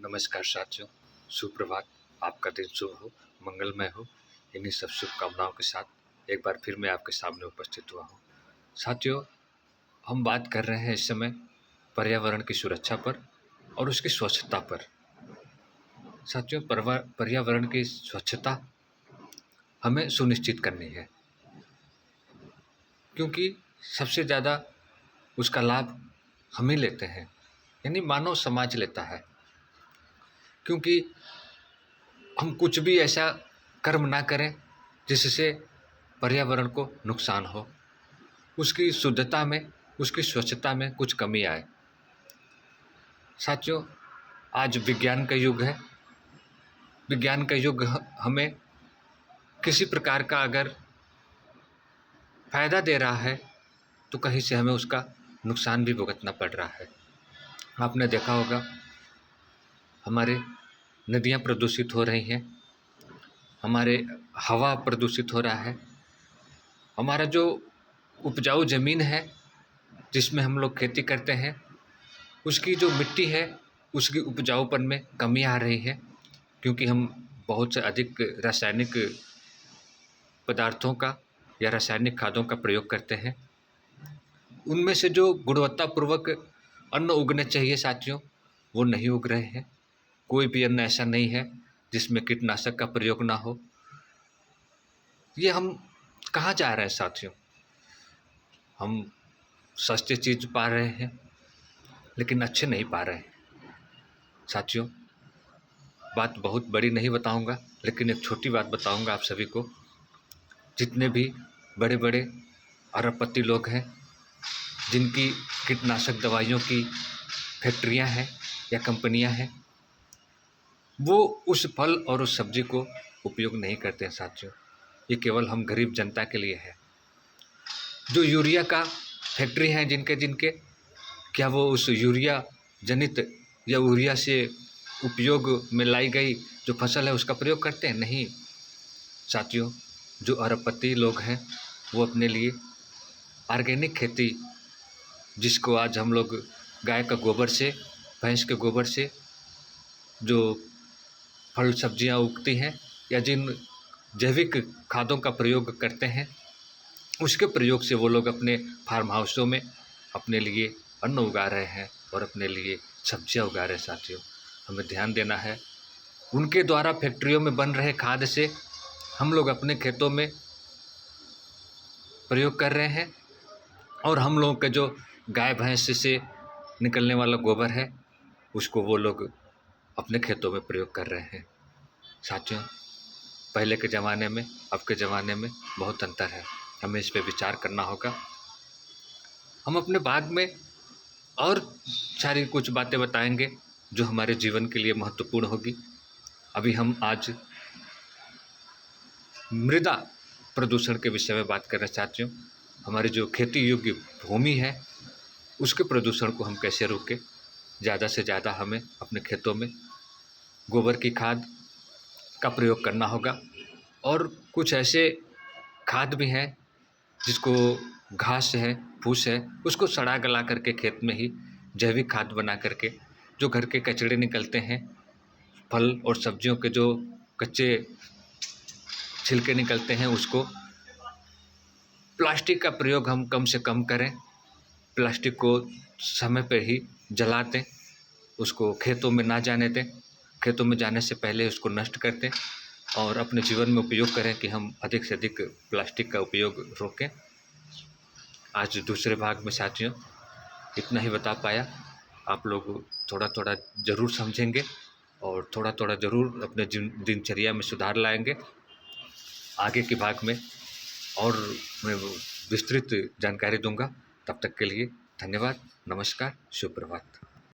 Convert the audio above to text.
नमस्कार साथियों, सुप्रभात। आपका दिन शुभ हो, मंगलमय हो। इन्हीं सब शुभकामनाओं के साथ एक बार फिर मैं आपके सामने उपस्थित हुआ हूँ। साथियों, हम बात कर रहे हैं इस समय पर्यावरण की सुरक्षा पर और उसकी स्वच्छता पर। साथियों, पर्यावरण की स्वच्छता हमें सुनिश्चित करनी है, क्योंकि सबसे ज़्यादा उसका लाभ हम ही लेते हैं, यानी मानव समाज लेता है। क्योंकि हम कुछ भी ऐसा कर्म ना करें जिससे पर्यावरण को नुकसान हो, उसकी शुद्धता में, उसकी स्वच्छता में कुछ कमी आए। साथियों, आज विज्ञान का युग है। विज्ञान का युग हमें किसी प्रकार का अगर फायदा दे रहा है तो कहीं से हमें उसका नुकसान भी भुगतना पड़ रहा है। आपने देखा होगा, हमारे नदियाँ प्रदूषित हो रही हैं, हमारे हवा प्रदूषित हो रहा है, हमारा जो उपजाऊ ज़मीन है जिसमें हम लोग खेती करते हैं, उसकी जो मिट्टी है उसकी उपजाऊपन में कमी आ रही है, क्योंकि हम बहुत से अधिक रासायनिक पदार्थों का या रासायनिक खादों का प्रयोग करते हैं। उनमें से जो गुणवत्तापूर्वक अन्न उगने चाहिए साथियों, वो नहीं उग रहे हैं। कोई भी अन्न ऐसा नहीं है जिसमें कीटनाशक का प्रयोग ना हो। ये हम कहाँ जा रहे हैं साथियों? हम सस्ती चीज़ पा रहे हैं लेकिन अच्छे नहीं पा रहे हैं। साथियों, बात बहुत बड़ी नहीं बताऊंगा, लेकिन एक छोटी बात बताऊंगा आप सभी को। जितने भी बड़े बड़े अरबपति लोग हैं, जिनकी कीटनाशक दवाइयों की फैक्ट्रियां हैं या कंपनियां हैं, वो उस फल और उस सब्जी को उपयोग नहीं करते हैं साथियों। ये केवल हम गरीब जनता के लिए है। जो यूरिया का फैक्ट्री हैं जिनके जिनके, क्या वो उस यूरिया जनित या यूरिया से उपयोग में लाई गई जो फसल है उसका प्रयोग करते हैं? नहीं साथियों। जो अरबपति लोग हैं वो अपने लिए ऑर्गेनिक खेती, जिसको आज हम लोग गाय का गोबर से, भैंस के गोबर से जो फल सब्जियां उगती हैं या जिन जैविक खादों का प्रयोग करते हैं, उसके प्रयोग से वो लोग अपने फार्म हाउसों में अपने लिए अन्न उगा रहे हैं और अपने लिए सब्जियां उगा रहे हैं। साथियों, हमें ध्यान देना है। उनके द्वारा फैक्ट्रियों में बन रहे खाद से हम लोग अपने खेतों में प्रयोग कर रहे हैं, और हम लोगों के जो गाय भैंस से निकलने वाला गोबर है उसको वो लोग अपने खेतों में प्रयोग कर रहे हैं। साथियों, पहले के ज़माने में अब के ज़माने में बहुत अंतर है। हमें इस पे विचार करना होगा। हम अपने भाग में और सारी कुछ बातें बताएंगे जो हमारे जीवन के लिए महत्वपूर्ण होगी। अभी हम आज मृदा प्रदूषण के विषय में बात कर रहे हैं साथियों। हमारी जो खेती योग्य भूमि है उसके प्रदूषण को हम कैसे रोकें। ज़्यादा से ज़्यादा हमें अपने खेतों में गोबर की खाद का प्रयोग करना होगा, और कुछ ऐसे खाद भी हैं जिसको घास है, फूस है, उसको सड़ा गला करके खेत में ही जैविक खाद बना करके, जो घर के कचरे निकलते हैं, फल और सब्जियों के जो कच्चे छिलके निकलते हैं, उसको, प्लास्टिक का प्रयोग हम कम से कम करें। प्लास्टिक को समय पर ही जला दें, उसको खेतों में ना जाने दें। खेतों में जाने से पहले उसको नष्ट कर दें और अपने जीवन में उपयोग करें कि हम अधिक से अधिक प्लास्टिक का उपयोग रोकें। आज दूसरे भाग में साथियों इतना ही बता पाया। आप लोग थोड़ा थोड़ा ज़रूर समझेंगे और थोड़ा थोड़ा ज़रूर अपने दिनचर्या में सुधार लाएंगे। आगे के भाग में और मैं विस्तृत जानकारी दूंगा। तब तक के लिए धन्यवाद, नमस्कार, सुप्रभात।